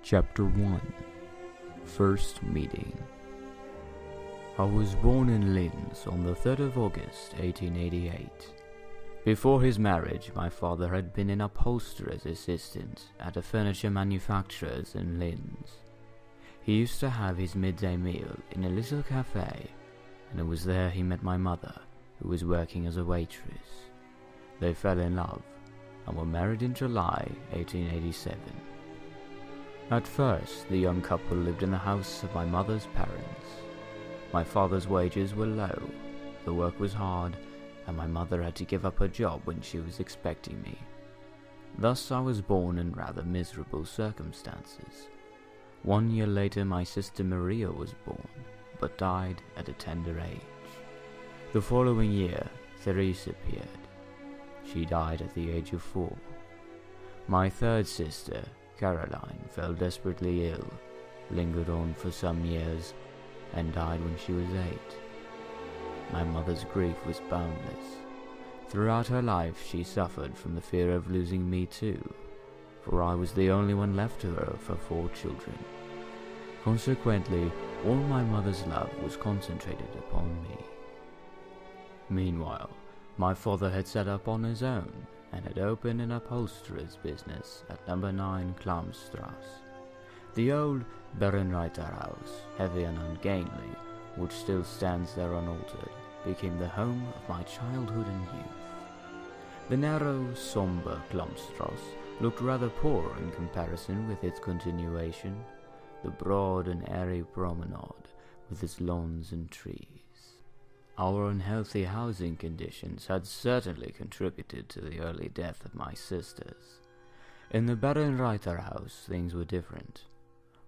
Chapter 1. First Meeting. I was born in Linz on the 3rd of August, 1888. Before his marriage, my father had been an upholsterer's assistant at a furniture manufacturer's in Linz. He used to have his midday meal in a little cafe, and it was there he met my mother, who was working as a waitress. They fell in love, and were married in July 1887. At first, the young couple lived in the house of my mother's parents. My father's wages were low, the work was hard, and my mother had to give up her job when she was expecting me. Thus I was born in rather miserable circumstances. 1 year later my sister Maria was born, but died at a tender age. The following year, Therese appeared. She died at the age of 4. My third sister, Caroline, fell desperately ill, lingered on for some years, and died when she was 8. My mother's grief was boundless. Throughout her life she suffered from the fear of losing me too, for I was the only one left to her of her 4 children. Consequently, all my mother's love was concentrated upon me. Meanwhile, my father had set up on his own, and had opened an upholsterer's business at number 9 Klamstrasse. The old Bärenreiter house, heavy and ungainly, which still stands there unaltered, became the home of my childhood and youth. The narrow, sombre Klamstrasse looked rather poor in comparison with its continuation, the broad and airy promenade with its lawns and trees. Our unhealthy housing conditions had certainly contributed to the early death of my sisters. In the Bärenreiter house things were different.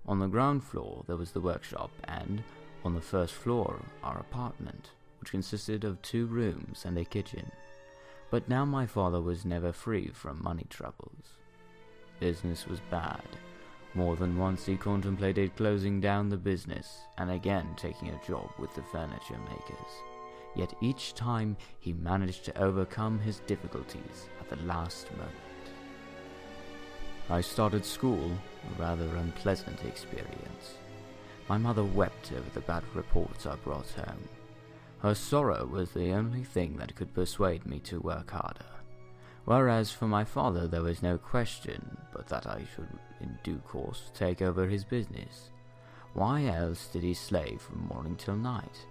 On the ground floor there was the workshop, and on the first floor our apartment, which consisted of 2 rooms and a kitchen. But now my father was never free from money troubles. Business was bad. More than once he contemplated closing down the business and again taking a job with the furniture makers. Yet each time he managed to overcome his difficulties at the last moment. I started school, a rather unpleasant experience. My mother wept over the bad reports I brought home. Her sorrow was the only thing that could persuade me to work harder, whereas for my father there was no question but that I should in due course take over his business. Why else did he slave from morning till night?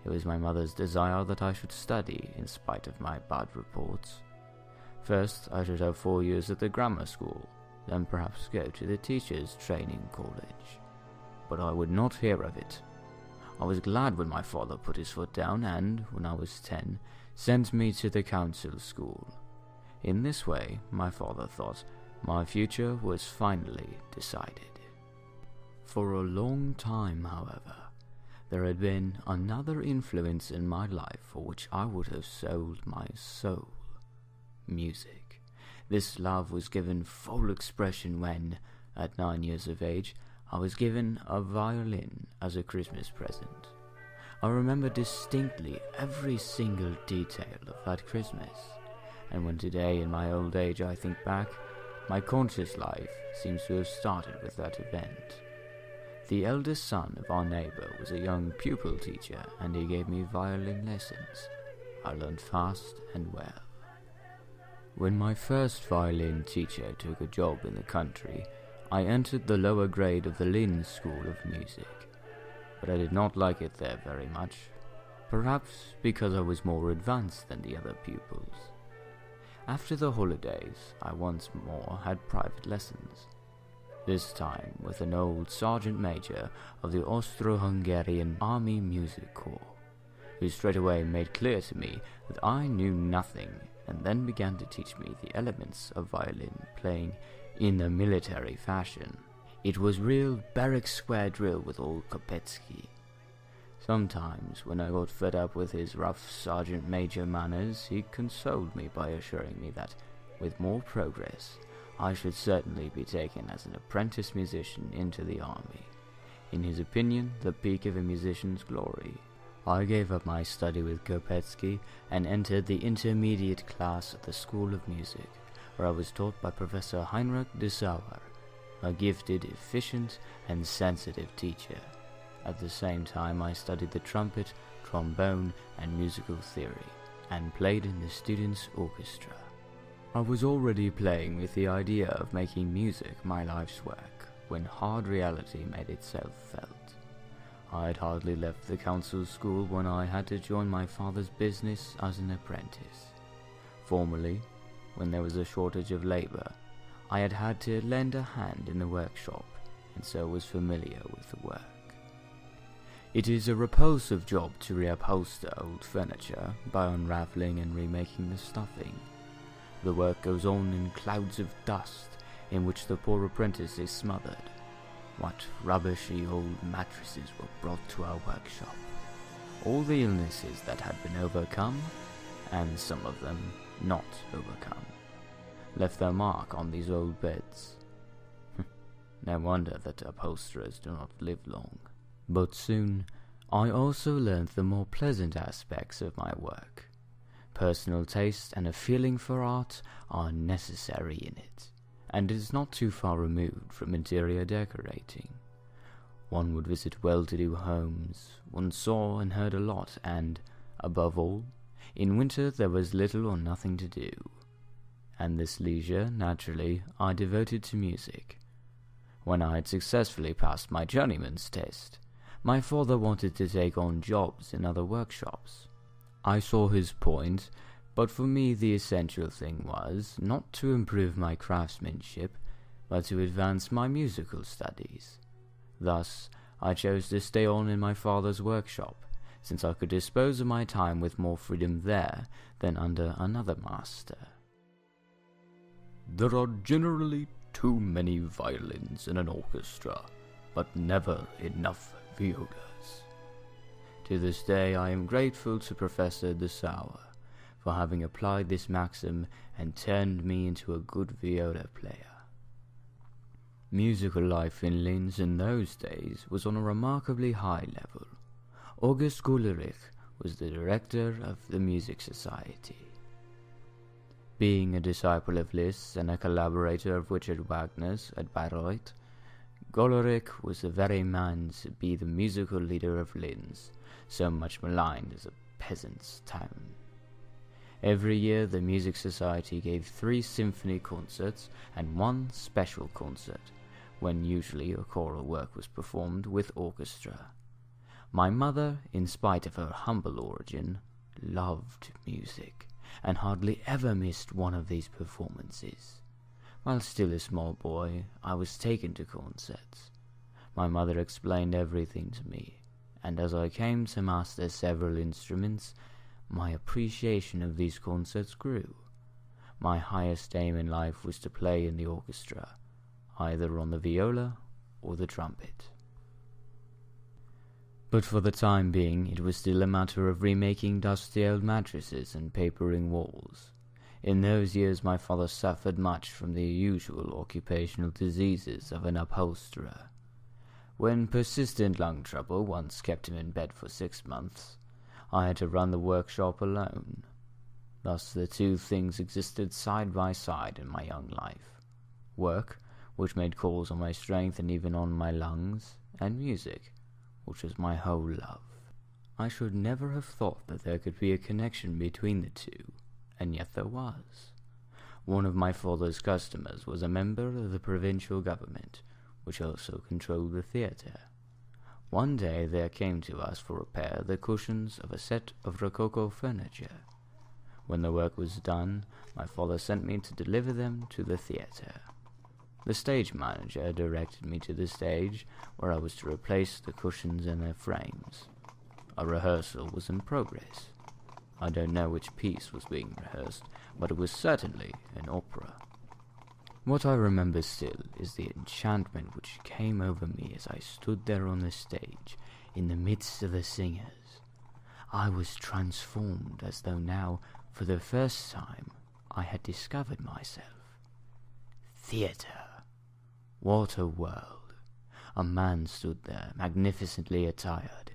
It was my mother's desire that I should study in spite of my bad reports. First I should have 4 years at the grammar school, then perhaps go to the teachers' training college. But I would not hear of it. I was glad when my father put his foot down and, when I was 10, sent me to the council school. In this way, my father thought, my future was finally decided. For a long time, however, there had been another influence in my life for which I would have sold my soul. Music. This love was given full expression when, at 9 years of age, I was given a violin as a Christmas present. I remember distinctly every single detail of that Christmas, and when today in my old age I think back, my conscious life seems to have started with that event. The eldest son of our neighbor was a young pupil teacher, and he gave me violin lessons. I learned fast and well. When my first violin teacher took a job in the country, I entered the lower grade of the Linz School of Music, but I did not like it there very much, perhaps because I was more advanced than the other pupils. After the holidays, I once more had private lessons. This time with an old sergeant major of the Austro-Hungarian Army Music Corps, who straightway made clear to me that I knew nothing, and then began to teach me the elements of violin playing in a military fashion. It was real barrack square drill with old Kubizek. Sometimes, when I got fed up with his rough sergeant major manners, he consoled me by assuring me that, with more progress, I should certainly be taken as an apprentice musician into the army. In his opinion, the peak of a musician's glory. I gave up my study with Kubizek and entered the intermediate class at the School of Music, where I was taught by Professor Heinrich de Sauer. a gifted, efficient, and sensitive teacher. At the same time, I studied the trumpet, trombone, and musical theory, and played in the students' orchestra. I was already playing with the idea of making music my life's work when hard reality made itself felt. I had hardly left the council school when I had to join my father's business as an apprentice. Formerly, when there was a shortage of labor, I had had to lend a hand in the workshop, and so was familiar with the work. It is a repulsive job to reupholster old furniture by unraveling and remaking the stuffing. The work goes on in clouds of dust in which the poor apprentice is smothered. What rubbishy old mattresses were brought to our workshop. All the illnesses that had been overcome, and some of them not overcome, left their mark on these old beds. No wonder that upholsterers do not live long. But soon, I also learned the more pleasant aspects of my work. Personal taste and a feeling for art are necessary in it, and it is not too far removed from interior decorating. One would visit well-to-do homes, one saw and heard a lot, and, above all, in winter there was little or nothing to do. And this leisure, naturally, I devoted to music. When I had successfully passed my journeyman's test, my father wanted to take on jobs in other workshops. I saw his point, but for me the essential thing was not to improve my craftsmanship, but to advance my musical studies. Thus, I chose to stay on in my father's workshop, since I could dispose of my time with more freedom there than under another master. There are generally too many violins in an orchestra, but never enough violas. To this day I am grateful to Professor de Sauer for having applied this maxim and turned me into a good viola player. Musical life in Linz in those days was on a remarkably high level. August Kubizek was the director of the Music Society. Being a disciple of Liszt and a collaborator of Richard Wagner's at Bayreuth, Kubizek was the very man to be the musical leader of Linz, so much maligned as a peasant's town. Every year the Music Society gave 3 symphony concerts and 1 special concert, when usually a choral work was performed with orchestra. My mother, in spite of her humble origin, loved music, and hardly ever missed one of these performances. While still a small boy, I was taken to concerts. My mother explained everything to me, and as I came to master several instruments, my appreciation of these concerts grew. My highest aim in life was to play in the orchestra, either on the viola or the trumpet. But for the time being, it was still a matter of remaking dusty old mattresses and papering walls. In those years my father suffered much from the usual occupational diseases of an upholsterer. When persistent lung trouble once kept him in bed for 6 months, I had to run the workshop alone. Thus the two things existed side by side in my young life. Work, which made calls on my strength and even on my lungs, and music, which was my whole love. I should never have thought that there could be a connection between the two, and yet there was. One of my father's customers was a member of the provincial government, which also controlled the theatre. One day there came to us for repair the cushions of a set of rococo furniture. When the work was done, my father sent me to deliver them to the theatre. The stage manager directed me to the stage, where I was to replace the cushions in their frames. A rehearsal was in progress. I don't know which piece was being rehearsed, but it was certainly an opera. What I remember still is the enchantment which came over me as I stood there on the stage, in the midst of the singers. I was transformed as though now, for the first time, I had discovered myself. Theatre! What a world! A man stood there, magnificently attired.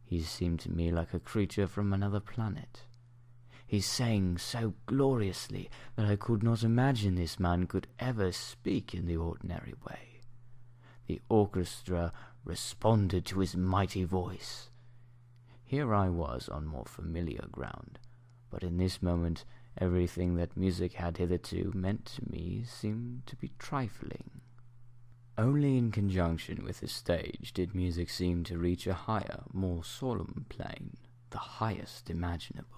He seemed to me like a creature from another planet. He sang so gloriously that I could not imagine this man could ever speak in the ordinary way. The orchestra responded to his mighty voice. Here I was on more familiar ground, but in this moment everything that music had hitherto meant to me seemed to be trifling. Only in conjunction with the stage did music seem to reach a higher, more solemn plane, the highest imaginable.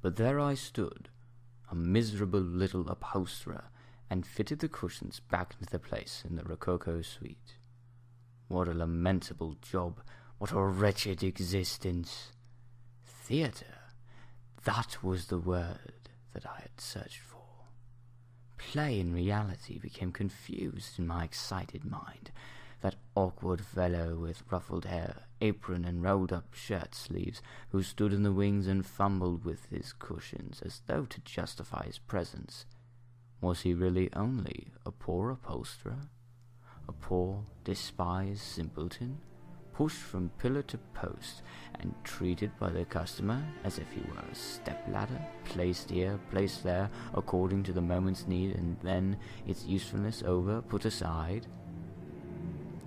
But there I stood, a miserable little upholsterer, and fitted the cushions back into their place in the rococo suite. What a lamentable job, what a wretched existence! Theatre, that was the word that I had searched for. Play and reality became confused in my excited mind. That awkward fellow with ruffled hair, apron and rolled-up shirt sleeves, who stood in the wings and fumbled with his cushions as though to justify his presence. Was he really only a poor upholsterer? A poor, despised simpleton, pushed from pillar to post, and treated by the customer as if he were a step-ladder, placed here, placed there, according to the moment's need, and then, its usefulness over, put aside?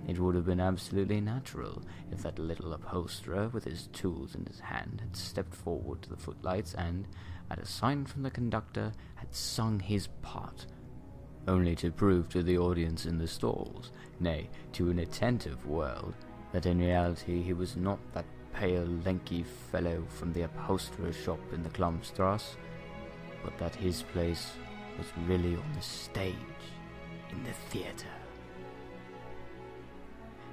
It would have been absolutely natural if that little upholsterer, with his tools in his hand, had stepped forward to the footlights and, at a sign from the conductor, had sung his part, only to prove to the audience in the stalls, nay, to an attentive world, that in reality he was not that pale, lanky fellow from the upholsterer's shop in the Klumstrasse, but that his place was really on the stage, in the theatre.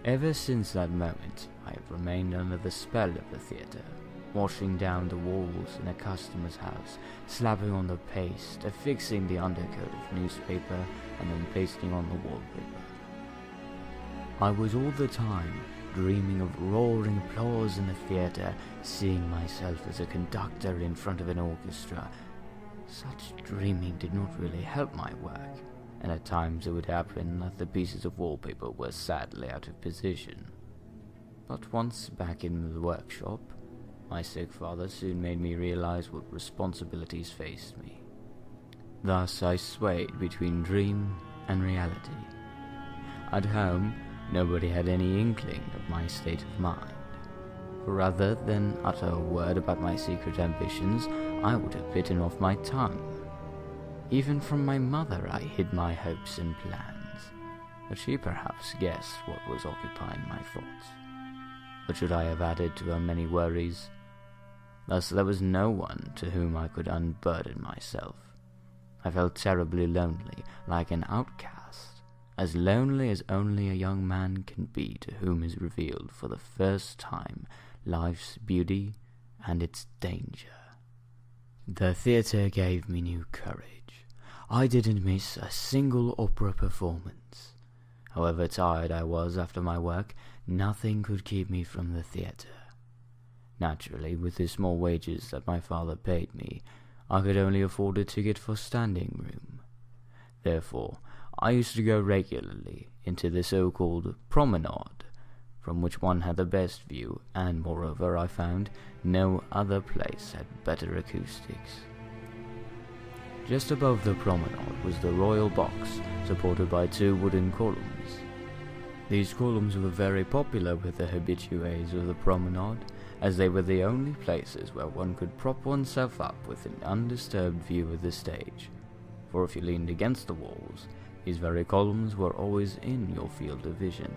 Ever since that moment, I have remained under the spell of the theatre, washing down the walls in a customer's house, slapping on the paste, affixing the undercoat of newspaper, and then pasting on the wallpaper. I was all the time dreaming of roaring applause in the theatre, seeing myself as a conductor in front of an orchestra. Such dreaming did not really help my work, and at times it would happen that the pieces of wallpaper were sadly out of position. But once back in the workshop, my sick father soon made me realize what responsibilities faced me. Thus I swayed between dream and reality. At home, nobody had any inkling of my state of mind. For rather than utter a word about my secret ambitions, I would have bitten off my tongue. Even from my mother I hid my hopes and plans, but she perhaps guessed what was occupying my thoughts. What should I have added to her many worries? Thus there was no one to whom I could unburden myself. I felt terribly lonely, like an outcast, as lonely as only a young man can be to whom is revealed for the first time life's beauty and its danger. The theatre gave me new courage. I didn't miss a single opera performance. However tired I was after my work, nothing could keep me from the theatre. Naturally, with the small wages that my father paid me, I could only afford a ticket for standing room. Therefore, I used to go regularly into the so-called promenade, from which one had the best view, and moreover I found no other place had better acoustics. Just above the promenade was the royal box, supported by 2 wooden columns. These columns were very popular with the habitués of the promenade, as they were the only places where one could prop oneself up with an undisturbed view of the stage, for if you leaned against the walls, these very columns were always in your field of vision.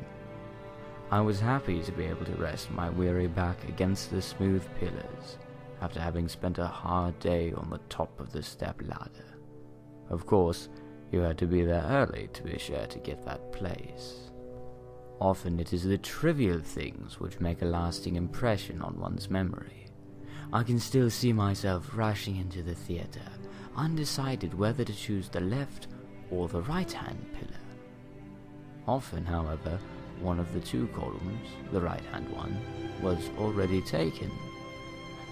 I was happy to be able to rest my weary back against the smooth pillars, after having spent a hard day on the top of the step-ladder. Of course, you had to be there early to be sure to get that place. Often it is the trivial things which make a lasting impression on one's memory. I can still see myself rushing into the theatre, undecided whether to choose the left or the right-hand pillar. Often, however, one of the 2 columns, the right-hand one, was already taken.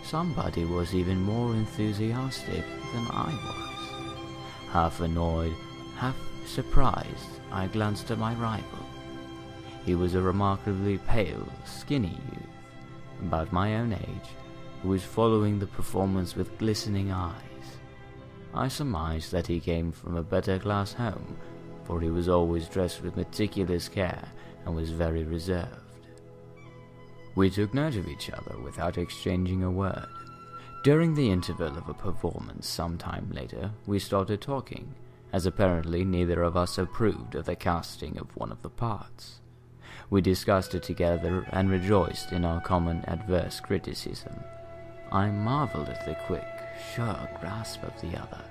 Somebody was even more enthusiastic than I was. Half annoyed, half surprised, I glanced at my rival. He was a remarkably pale, skinny youth, about my own age, who was following the performance with glistening eyes. I surmised that he came from a better-class home, for he was always dressed with meticulous care and was very reserved. We took note of each other without exchanging a word. During the interval of a performance some time later, we started talking, as apparently neither of us approved of the casting of one of the parts. We discussed it together and rejoiced in our common adverse criticism. I marveled at the quick, sure grasp of the other.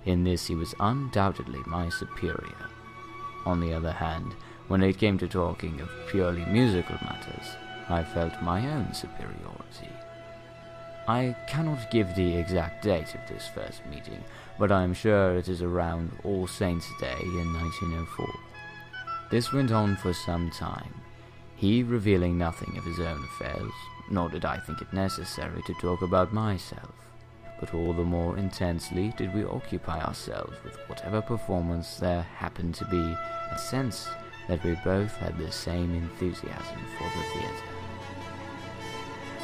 In this he was undoubtedly my superior. On the other hand, when it came to talking of purely musical matters, I felt my own superiority. I cannot give the exact date of this first meeting, but I am sure it is around All Saints' Day in 1904. This went on for some time, he revealing nothing of his own affairs, nor did I think it necessary to talk about myself, but all the more intensely did we occupy ourselves with whatever performance there happened to be, and sensed that we both had the same enthusiasm for the theatre.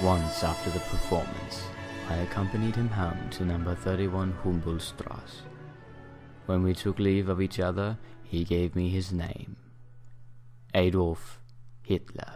Once after the performance, I accompanied him home to number 31 Humboldtstrasse. When we took leave of each other, he gave me his name, Adolf Hitler.